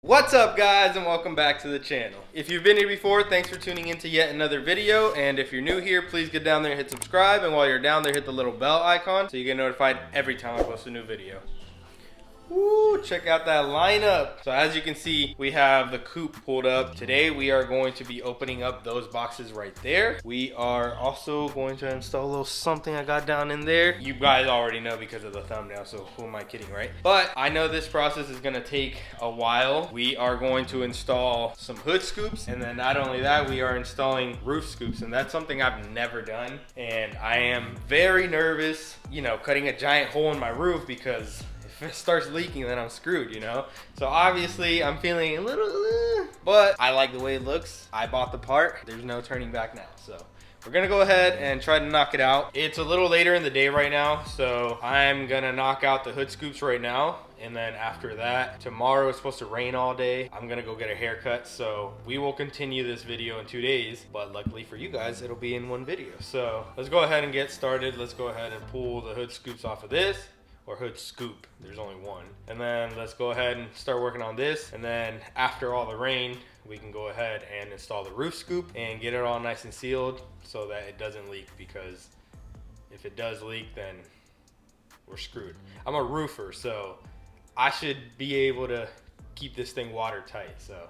What's up guys, and welcome back to the channel. If you've been here before, thanks for tuning in to yet another video, and if you're new here, please get down there and hit subscribe, and while you're down there, hit the little bell icon so you get notified every time I post a new video. Woo, check out that lineup. So as you can see, we have the coupe pulled up. Today we are going to be opening up those boxes right there. We are also going to install a little something I got down in there. You guys already know because of the thumbnail, so who am I kidding, right? But I know this process is gonna take a while. We are going to install some hood scoops, and then not only that, we are installing roof scoops, and that's something I've never done. And I am very nervous, you know, cutting a giant hole in my roof, because if it starts leaking, then I'm screwed, you know? So obviously I'm feeling a little, but I like the way it looks. I bought the part. There's no turning back now. So we're gonna go ahead and try to knock it out. It's a little later in the day right now, so I'm gonna knock out the hood scoops right now. And then after that, tomorrow it's supposed to rain all day. I'm gonna go get a haircut, so we will continue this video in 2 days. But luckily for you guys, it'll be in one video. So let's go ahead and get started. Let's go ahead and pull the hood scoops off of this. Or hood scoop, there's only one. And then let's go ahead and start working on this. And then after all the rain, we can go ahead and install the roof scoop and get it all nice and sealed so that it doesn't leak, because if it does leak, then we're screwed. I'm a roofer, so I should be able to keep this thing watertight. So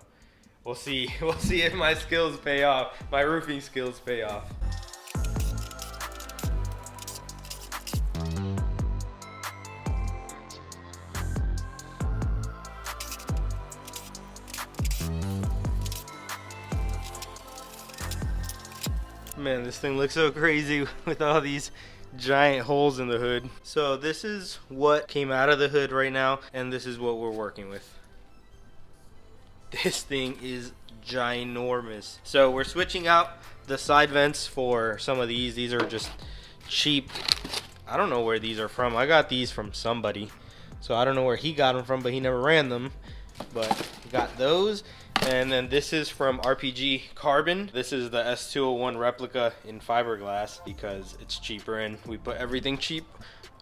we'll see if my skills pay off, my roofing skills pay off. Man, this thing looks so crazy with all these giant holes in the hood. So this is what came out of the hood right now, and this is what we're working with. This thing is ginormous. So we're switching out the side vents for some of these. These are just cheap. I don't know where these are from. I got these from somebody. So I don't know where he got them from, but he never ran them. But got those. And then this is from RPG Carbon. This is the S201 replica in fiberglass because it's cheaper, and we put everything cheap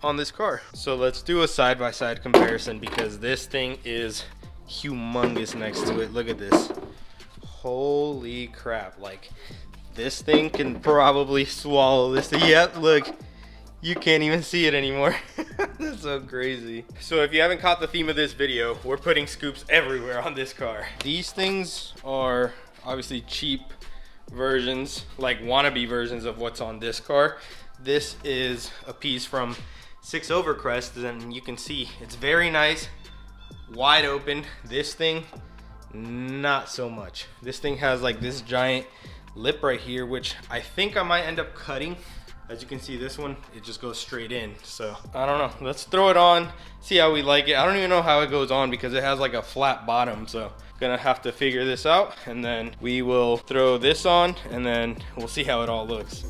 on this car. So let's do a side-by-side comparison, because this thing is humongous next to it. Look at this. Holy crap. Like, this thing can probably swallow this. Yep, look. You can't even see it anymore. That's so crazy. So if you haven't caught the theme of this video, we're putting scoops everywhere on this car. These things are obviously cheap versions, like wannabe versions of what's on this car. This is a piece from 6 Overcrest, and you can see it's very nice, wide open. This thing, not so much. This thing has like this giant lip right here, which I think I might end up cutting. As you can see, this one, it just goes straight in. So I don't know, let's throw it on, see how we like it. I don't even know how it goes on because it has like a flat bottom, so gonna have to figure this out, and then we will throw this on, and then we'll see how it all looks.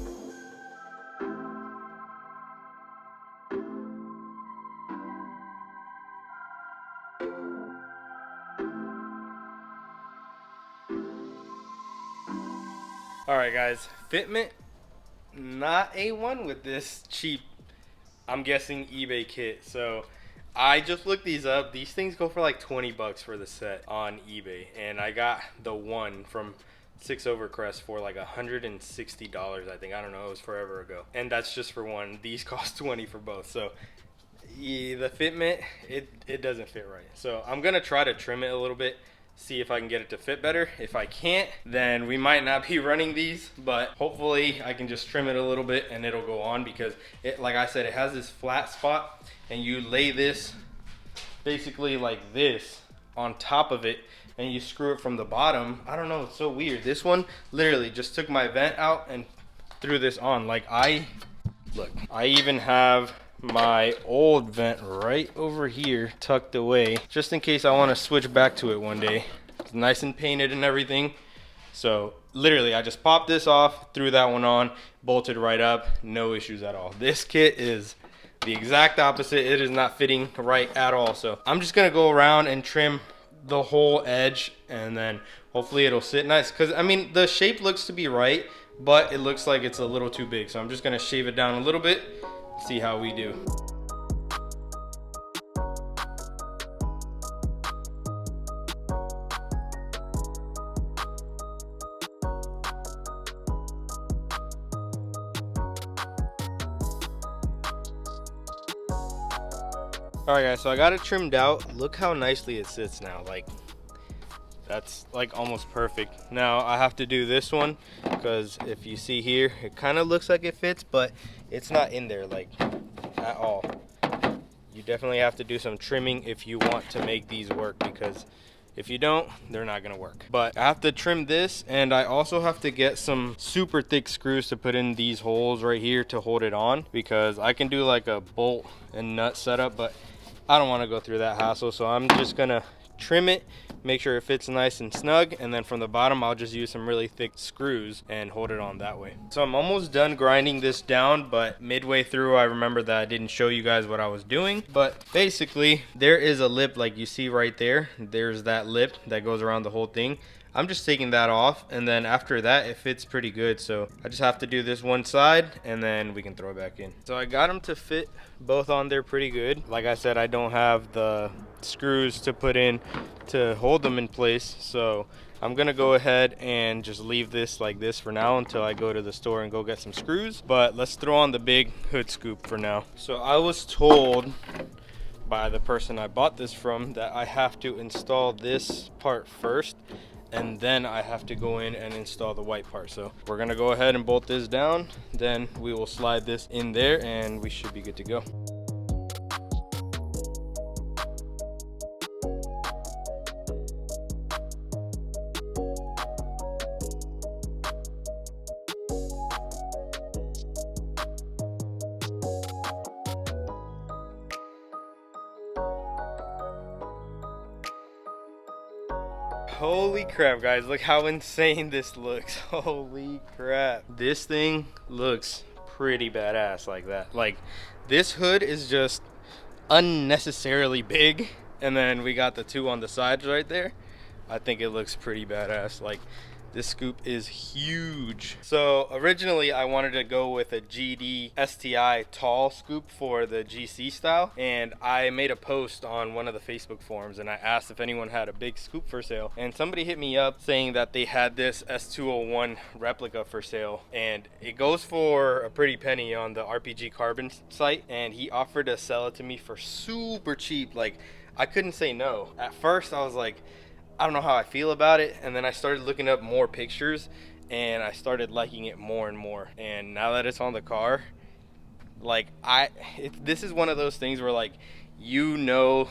All right guys, fitment not A1 with this cheap, I'm guessing, eBay kit. So I just looked these up. These things go for like 20 bucks for the set on eBay, and I got the one from 6 Overcrest for like $160, I think. I don't know, it was forever ago, and that's just for one. These cost 20 for both. So yeah, the fitment, it doesn't fit right. So I'm gonna try to trim it a little bit, see if I can get it to fit better. If I can't, then we might not be running these, but hopefully I can just trim it a little bit and it'll go on, because it, like I said, it has this flat spot, and you lay this basically like this on top of it, and you screw it from the bottom. I don't know, it's so weird. This one literally just took my vent out and threw this on. Like, look, I even have my old vent right over here tucked away, just in case I want to switch back to it one day. It's nice and painted and everything. So literally I just popped this off, threw that one on, bolted right up, no issues at all. This kit is the exact opposite. It is not fitting right at all. So I'm just gonna go around and trim the whole edge, and then hopefully it'll sit nice, because I mean the shape looks to be right, but it looks like it's a little too big. So I'm just gonna shave it down a little bit, see how we do. All right guys, so I got it trimmed out. Look how nicely it sits now. Like, that's like almost perfect. Now I have to do this one because if you see here, it kind of looks like it fits, but it's not in there like at all. You definitely have to do some trimming if you want to make these work, because if you don't, they're not gonna work. But I have to trim this, and I also have to get some super thick screws to put in these holes right here to hold it on, because I can do like a bolt and nut setup, but I don't want to go through that hassle. So I'm just gonna trim it, make sure it fits nice and snug, and then from the bottom I'll just use some really thick screws and hold it on that way. So I'm almost done grinding this down, but midway through I remember that I didn't show you guys what I was doing. But basically there is a lip like you see right there. There's that lip that goes around the whole thing. I'm just taking that off, and then after that it fits pretty good. So I just have to do this one side and then we can throw it back in. So I got them to fit both on there pretty good. Like I said, I don't have the screws to put in to hold them in place, so I'm gonna go ahead and just leave this like this for now until I go to the store and go get some screws. But let's throw on the big hood scoop for now. So I was told by the person I bought this from that I have to install this part first, and then I have to go in and install the white part. So we're gonna go ahead and bolt this down, then we will slide this in there and we should be good to go. Holy crap, guys, look how insane this looks. Holy crap. This thing looks pretty badass like that. Like, this hood is just unnecessarily big, and then we got the two on the sides right there. I think it looks pretty badass. Like, this scoop is huge. So originally I wanted to go with a GD STI tall scoop for the GC style, and I made a post on one of the Facebook forums and I asked if anyone had a big scoop for sale, and somebody hit me up saying that they had this S201 replica for sale, and it goes for a pretty penny on the RPG Carbon site, and he offered to sell it to me for super cheap. Like, I couldn't say no. At first I was like, I don't know how I feel about it, and then I started looking up more pictures and I started liking it more and more. And now that it's on the car, like, this is one of those things where, like, you know,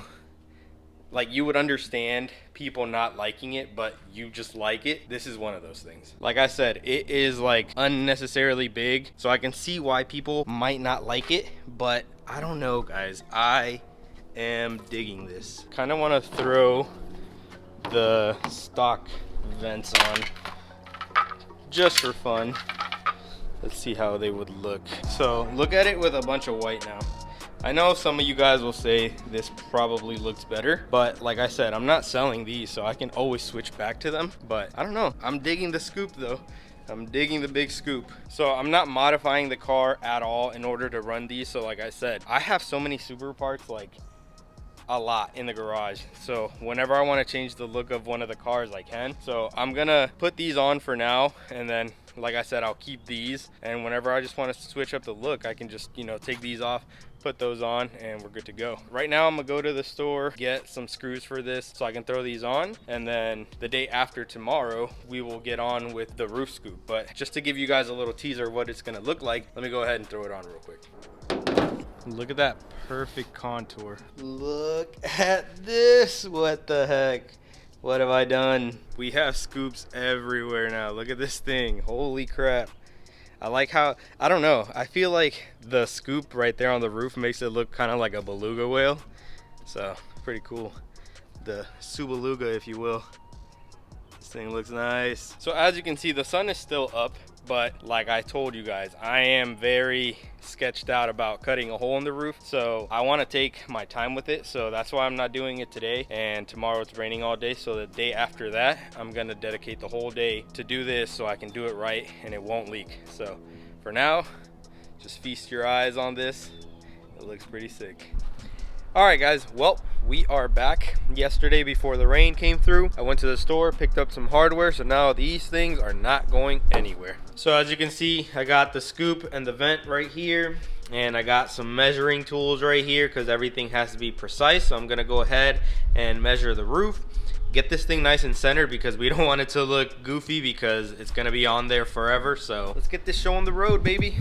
like, you would understand people not liking it, but you just like it. This is one of those things. Like I said, it is like unnecessarily big, so I can see why people might not like it, but I don't know, guys. I am digging this. Kind of want to throw the stock vents on just for fun. Let's see how they would look. So look at it with a bunch of white now. I know some of you guys will say this probably looks better, but like I said, I'm not selling these, so I can always switch back to them. But I don't know, I'm digging the scoop though. I'm digging the big scoop. So I'm not modifying the car at all in order to run these. So like I said, I have so many super parts, like a lot in the garage, so whenever I want to change the look of one of the cars I can. So I'm gonna put these on for now, and then like I said, I'll keep these, and whenever I just want to switch up the look, I can just, you know, take these off, put those on, and we're good to go. Right now I'm gonna go to the store, get some screws for this so I can throw these on, and then the day after tomorrow we will get on with the roof scoop. But just to give you guys a little teaser of what it's gonna look like, let me go ahead and throw it on real quick. Look at that perfect contour. Look at this. What the heck? What have I done? We have scoops everywhere now. Look at this thing. Holy crap. I like how, I don't know, I feel like the scoop right there on the roof makes it look kind of like a beluga whale. So pretty cool. The subeluga, if you will. This thing looks nice. So as you can see, the sun is still up, but like I told you guys, I am very sketched out about cutting a hole in the roof, so I want to take my time with it. So that's why I'm not doing it today, and tomorrow it's raining all day, so the day after that I'm gonna dedicate the whole day to do this so I can do it right and it won't leak. So for now, just feast your eyes on this. It looks pretty sick. All right guys, well, we are back. Yesterday before the rain came through, I went to the store, picked up some hardware, so now these things are not going anywhere. So as you can see, I got the scoop and the vent right here, And I got some measuring tools right here because everything has to be precise. So I'm gonna go ahead and measure the roof. Get this thing nice and centered because we don't want it to look goofy because it's gonna be on there forever. So let's get this show on the road, baby.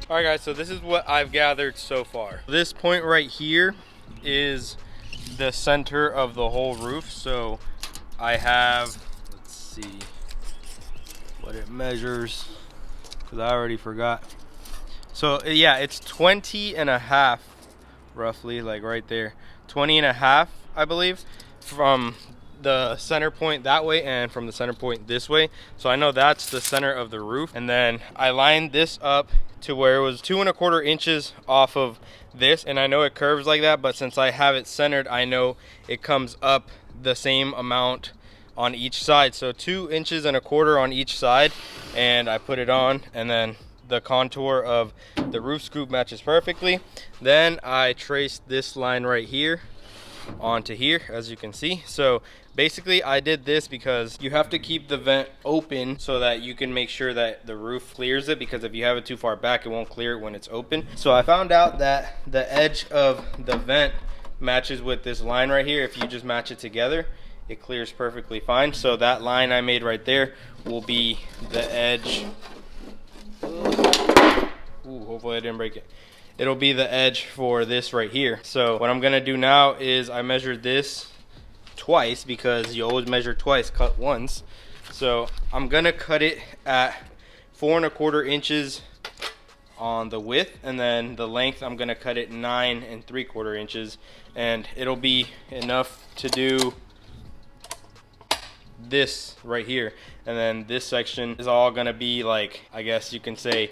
All right guys, so this is what I've gathered so far. This point right here is the center of the whole roof. So I have, let's see what it measures, because I already forgot. So yeah, it's 20 and a half roughly, like right there, 20 and a half I believe, from the center point that way and from the center point this way. So I know that's the center of the roof. And then I lined this up to where it was 2 1/4 inches off of this, and I know it curves like that, but since I have it centered, I know it comes up the same amount on each side. So 2 1/4 inches on each side, and I put it on, and then the contour of the roof scoop matches perfectly. Then I traced this line right here onto here, as you can see. So basically I did this because you have to keep the vent open so that you can make sure that the roof clears it, because if you have it too far back, it won't clear it when it's open. So I found out that the edge of the vent matches with this line right here. If you just match it together, it clears perfectly fine. So that line I made right there will be the edge. Ooh, hopefully I didn't break it. It'll be the edge for this right here. So what I'm gonna do now is I measured this twice, because you always measure twice, cut once. So I'm gonna cut it at 4 1/4 inches on the width, and then the length I'm gonna cut it 9 3/4 inches, and it'll be enough to do this right here. And then this section is all gonna be, like, I guess you can say,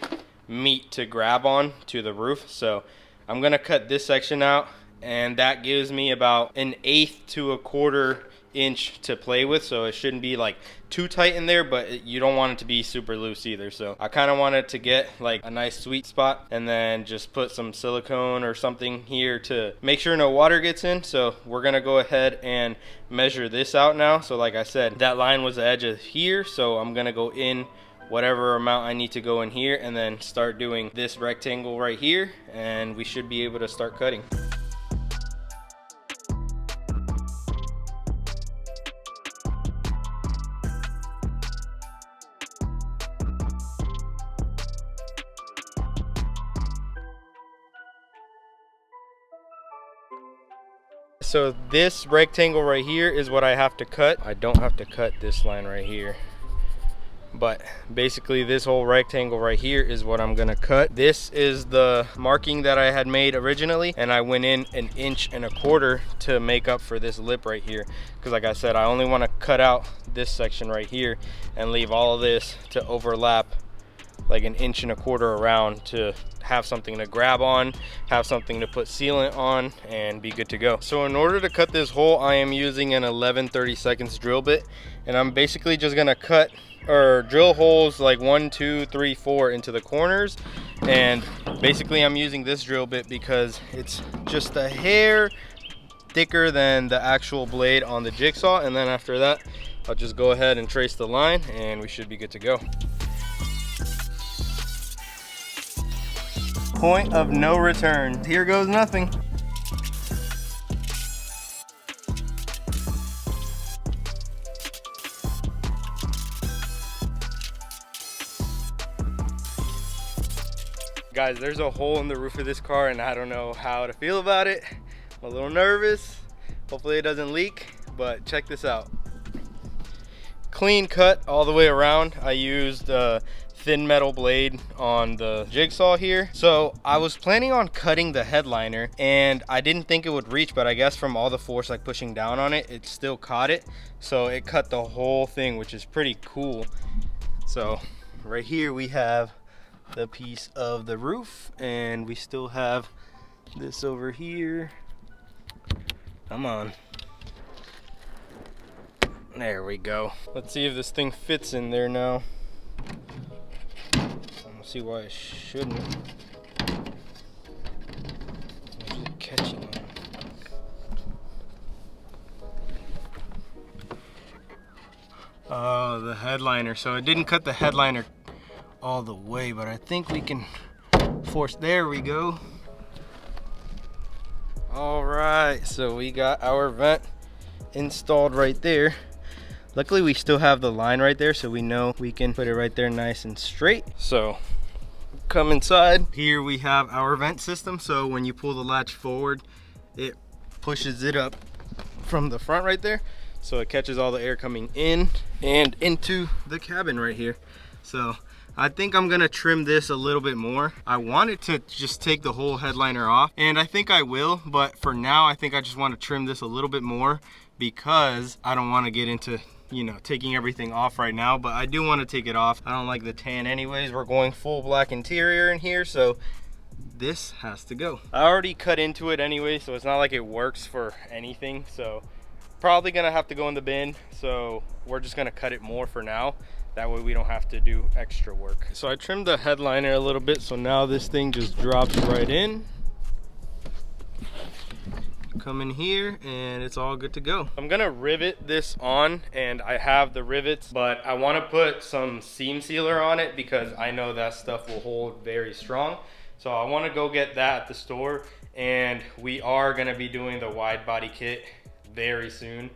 meat to grab on to the roof. So I'm gonna cut this section out, and that gives me about 1/8 to 1/4 inch to play with. So it shouldn't be like too tight in there, but you don't want it to be super loose either. So I kind of wanted to get like a nice sweet spot, and then just put some silicone or something here to make sure no water gets in. So we're gonna go ahead and measure this out now. So like I said, that line was the edge of here, so I'm gonna go in whatever amount I need to go in here, and then start doing this rectangle right here, and we should be able to start cutting. So this rectangle right here is what I have to cut. I don't have to cut this line right here, but basically this whole rectangle right here is what I'm gonna cut. This is the marking that I had made originally, and I went in 1 1/4 inches to make up for this lip right here, because like I said, I only want to cut out this section right here and leave all of this to overlap like 1 1/4 inches around, to have something to grab on, have something to put sealant on, and be good to go. So in order to cut this hole, I am using an 11/32 drill bit, and I'm basically just gonna cut or drill holes like 1 2 3 4 into the corners. And basically I'm using this drill bit because it's just a hair thicker than the actual blade on the jigsaw, and then after that I'll just go ahead and trace the line, and we should be good to go. Point of no return. Here goes nothing. Guys, there's a hole in the roof of this car, and I don't know how to feel about it. I'm a little nervous. Hopefully it doesn't leak, but check this out. Clean cut all the way around. I used thin metal blade on the jigsaw here. So I was planning on cutting the headliner, and I didn't think it would reach, but I guess from all the force like pushing down on it, it still caught it. So it cut the whole thing, which is pretty cool. So right here we have the piece of the roof, and we still have this over here. Come on. There we go. Let's see if this thing fits in there now. I don't see why it shouldn't. Where's it catching on? Oh, the headliner. So it didn't cut the headliner all the way, but I think we can force. There we go. All right, so we got our vent installed right there. Luckily we still have the line right there, so we know we can put it right there nice and straight. So come inside. Here we have our vent system. So when you pull the latch forward, it pushes it up from the front right there, so it catches all the air coming in and into the cabin right here. So I think I'm gonna trim this a little bit more. I wanted to just take the whole headliner off, and I think I will, but for now I think I just want to trim this a little bit more because I don't want to get into, you know, taking everything off right now, but I do want to take it off. I don't like the tan anyways. We're going full black interior in here, so this has to go. I already cut into it anyway, so it's not like it works for anything, so probably gonna have to go in the bin. So we're just gonna cut it more for now. That way we don't have to do extra work. So I trimmed the headliner a little bit, so now this thing just drops right in. Come in here and it's all good to go. I'm gonna rivet this on, and I have the rivets, but I want to put some seam sealer on it because I know that stuff will hold very strong. So I want to go get that at the store, and we are gonna be doing the wide body kit very soon.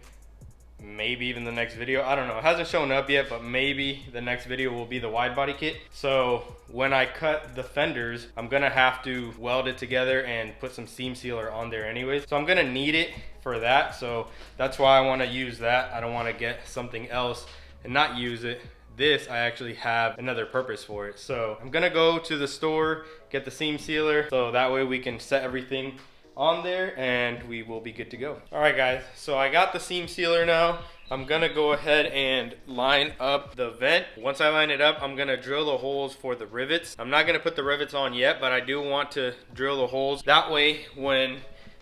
Maybe even the next video, I don't know, it hasn't shown up yet, but maybe the next video will be the wide body kit. So when I cut the fenders, I'm gonna have to weld it together and put some seam sealer on there anyways, so I'm gonna need it for that. So that's why I want to use that. I don't want to get something else and not use it. This, I actually have another purpose for it. So I'm gonna go to the store, get the seam sealer, so that way we can set everything on there and we will be good to go. All right guys, so I got the seam sealer now. I'm gonna go ahead and line up the vent. Once I line it up, I'm gonna drill the holes for the rivets. I'm not gonna put the rivets on yet, but I do want to drill the holes. That way, when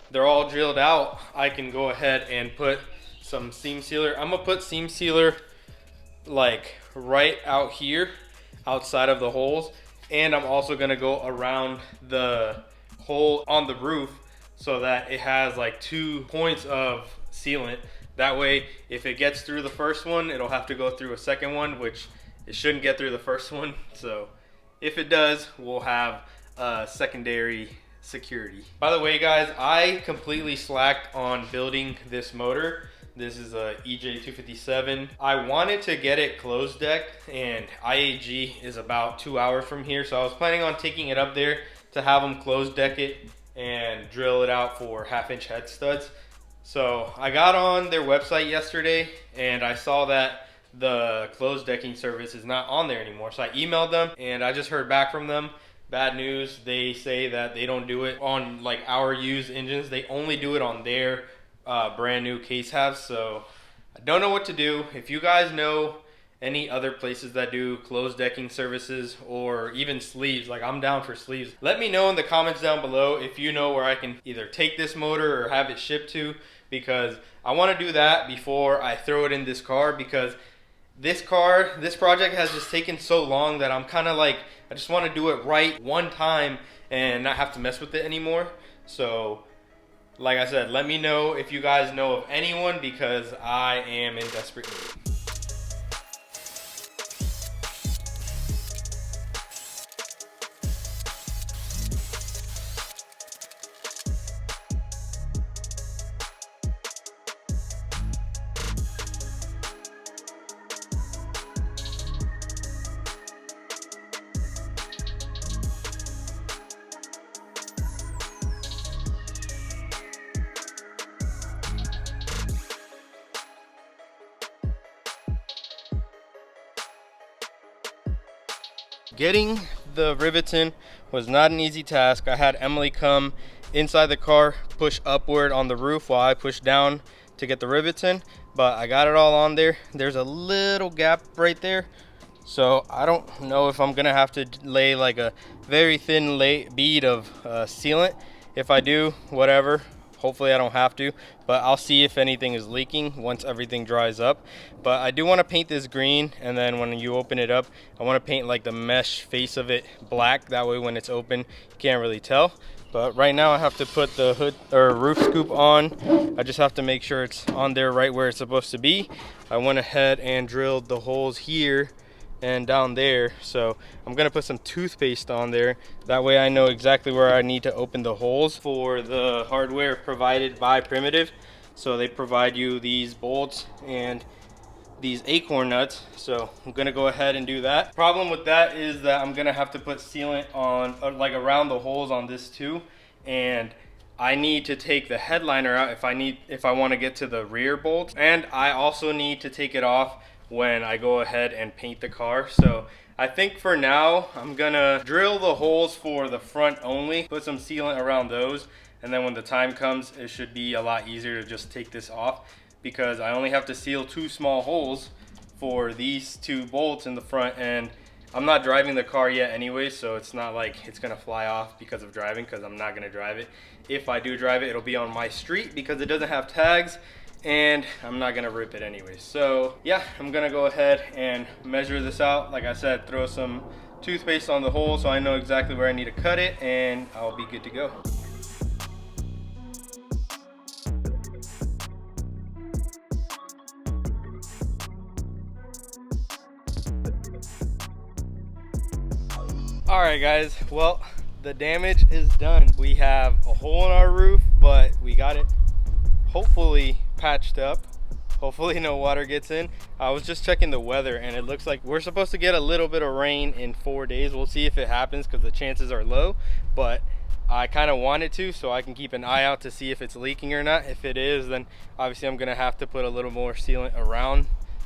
they're all drilled out, I can go ahead and put some seam sealer. I'm gonna put seam sealer like right out here, outside of the holes. And I'm also gonna go around the hole on the roof, so that it has like 2 points of sealant. That way, if it gets through the first one, it'll have to go through a second one, which it shouldn't get through the first one. So if it does, we'll have secondary security. By the way guys, I completely slacked on building this motor. This is a EJ257. I wanted to get it closed decked, and IAG is about 2 hours from here. So I was planning on taking it up there to have them closed deck it and drill it out for 1/2-inch head studs. So I got on their website yesterday and I saw that the closed decking service is not on there anymore. So I emailed them and I just heard back from them. Bad news, they say that they don't do it on like our used engines. They only do it on their brand new case halves. So I don't know what to do. If you guys know any other places that do closed decking services or even sleeves, like I'm down for sleeves, let me know in the comments down below if you know where I can either take this motor or have it shipped to, because I want to do that before I throw it in this car, because this project has just taken so long that I'm kind of like, I just want to do it right one time and not have to mess with it anymore. So like I said, let me know if you guys know of anyone, because I am in desperate need. Getting the rivets in was not an easy task. I had Emily come inside the car, push upward on the roof while I pushed down to get the rivets in, but I got it all on there. There's a little gap right there, so I don't know if I'm gonna have to lay like a very thin bead of sealant. If I do, whatever. Hopefully I don't have to, but I'll see if anything is leaking once everything dries up. But I do want to paint this green, and then when you open it up, I want to paint like the mesh face of it black. That way when it's open, you can't really tell. But right now I have to put the hood or roof scoop on. I just have to make sure it's on there right where it's supposed to be. I went ahead and drilled the holes here and down there, so I'm gonna put some toothpaste on there. That way I know exactly where I need to open the holes for the hardware provided by Primitive. So they provide you these bolts and these acorn nuts, so I'm gonna go ahead and do that. Problem with that is that I'm gonna have to put sealant on like around the holes on this too, and I need to take the headliner out if I want to get to the rear bolts, and I also need to take it off when I go ahead and paint the car. So I think for now I'm gonna drill the holes for the front only, put some sealant around those, and then when the time comes it should be a lot easier to just take this off, because I only have to seal 2 small holes for these 2 bolts in the front, and I'm not driving the car yet anyway, so it's not like it's gonna fly off because of driving, because I'm not gonna drive it. If I do drive it, it'll be on my street because it doesn't have tags, and I'm not gonna rip it anyway. So yeah, I'm gonna go ahead and measure this out. Like I said, throw some toothpaste on the hole so I know exactly where I need to cut it, and I'll be good to go. All right guys, well, the damage is done. We have a hole in our roof, but we got it hopefully patched up. Hopefully no water gets in. I was just checking the weather and it looks like we're supposed to get a little bit of rain in 4 days. We'll see if it happens because the chances are low, but I kind of want it to, so I can keep an eye out to see if it's leaking or not. If it is, then obviously I'm gonna have to put a little more sealant around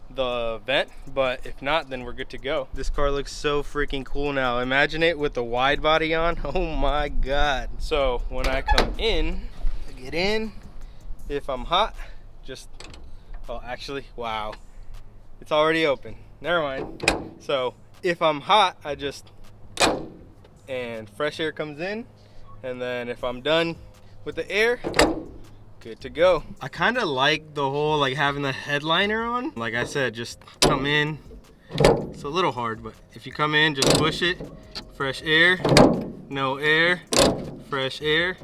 the vent, but if not, then we're good to go. This car looks so freaking cool now. Imagine it with the wide body on. Oh my god. So when I come in, I get in, if I'm hot, just, oh actually, wow, it's already open, never mind. So if I'm hot, I just, and fresh air comes in, and then if I'm done with the air, good to go. I kind of like the whole like having the headliner on. Like I said, just come in. It's a little hard, but if you come in, just push it. Fresh air, no air, fresh air,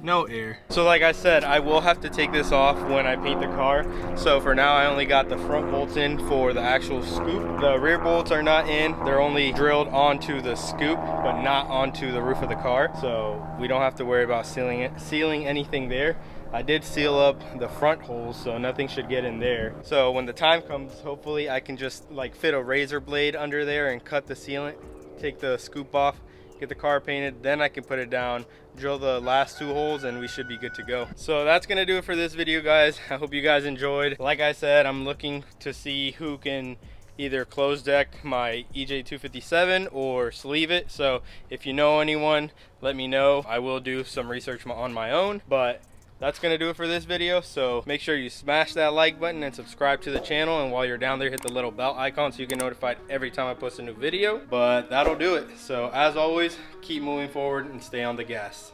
no air. So like I said, I will have to take this off when I paint the car. So for now I only got the front bolts in for the actual scoop. The rear bolts are not in. They're only drilled onto the scoop, but not onto the roof of the car. So we don't have to worry about sealing anything there. I did seal up the front holes, so nothing should get in there. So when the time comes, hopefully I can just like fit a razor blade under there and cut the sealant, take the scoop off, get the car painted, then I can put it down, drill the last 2 holes, and we should be good to go. So that's gonna do it for this video, guys. I hope you guys enjoyed. Like I said, I'm looking to see who can either close deck my EJ257 or sleeve it. So if you know anyone, let me know. I will do some research on my own, but that's gonna do it for this video. So make sure you smash that like button and subscribe to the channel, and while you're down there, hit the little bell icon so you get notified every time I post a new video. But that'll do it. So as always, keep moving forward and stay on the gas.